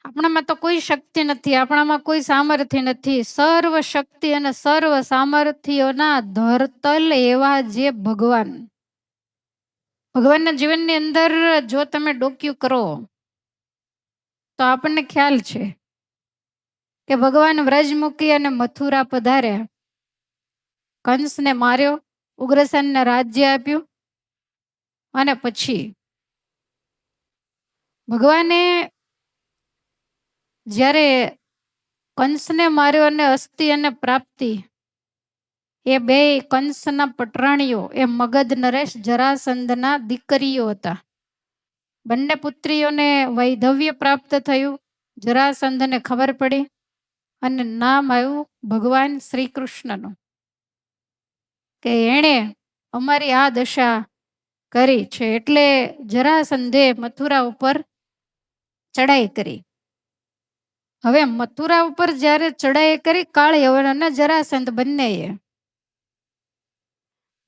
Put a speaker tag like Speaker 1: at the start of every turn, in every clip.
Speaker 1: આપણામાં તો કોઈ શક્તિ નથી, આપણામાં કોઈ સામર્થ્ય નથી. સર્વ શક્તિ અને સર્વ સામર્થ્યોના ધરતલ એવા જે ભગવાન. ભગવાનના જીવનની અંદર જો તમે ડોક્યું કરો તો આપણને ખ્યાલ છે કે ભગવાન વ્રજ મૂકી અને મથુરા પધાર્યા, કંસને માર્યો, ઉગ્રસેનને રાજ્ય આપ્યું અને પછી ભગવાને જ્યારે કંસને માર્યો અને અસ્થિ અને પ્રાપ્તિ, એ બે કંસના પટરાણીઓ એ મગધ નરેશ જરાસંધના દીકરીઓ હતા. બંને પુત્રીઓને વૈધવ્ય પ્રાપ્ત થયું. જરાસંધને ખબર પડી અને નામ આવ્યું ભગવાન શ્રી કૃષ્ણનું, કે એણે અમારી આ દશા કરી છે. એટલે જરાસંધે મથુરા ઉપર ચડાઈ કરી. હવે મથુરા ઉપર જ્યારે ચડાઈ કરી કાળ યવન અને જરાસંધ બંનેએ,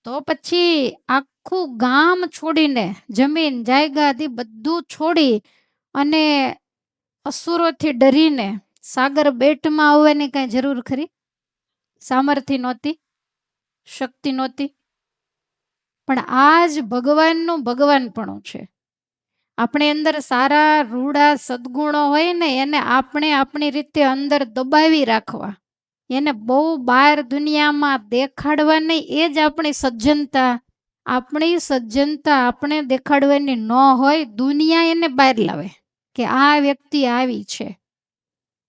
Speaker 1: તો પછી આખું ગામ છોડીને, જમીન જાયગાથી બધું છોડી અને અસુરોથી ડરીને સાગર બેટમાં આવવાની કઈ જરૂર ખરી? સામર્થ્ય નહોતી, શક્તિ નહોતી. પણ આ જ ભગવાનનું ભગવાનપણું છે. આપણી અંદર સારા રૂડા સદગુણો હોય ને, એને આપણે આપણી રીતે અંદર દબાવી રાખવા, એને બહુ બહાર દુનિયામાં દેખાડવા નહીં. એ જ આપણી સજ્જનતા. આપણી સજ્જનતા આપણે દેખાડવાની ન હોય, દુનિયા એને બહાર લાવે કે આ વ્યક્તિ આવી છે.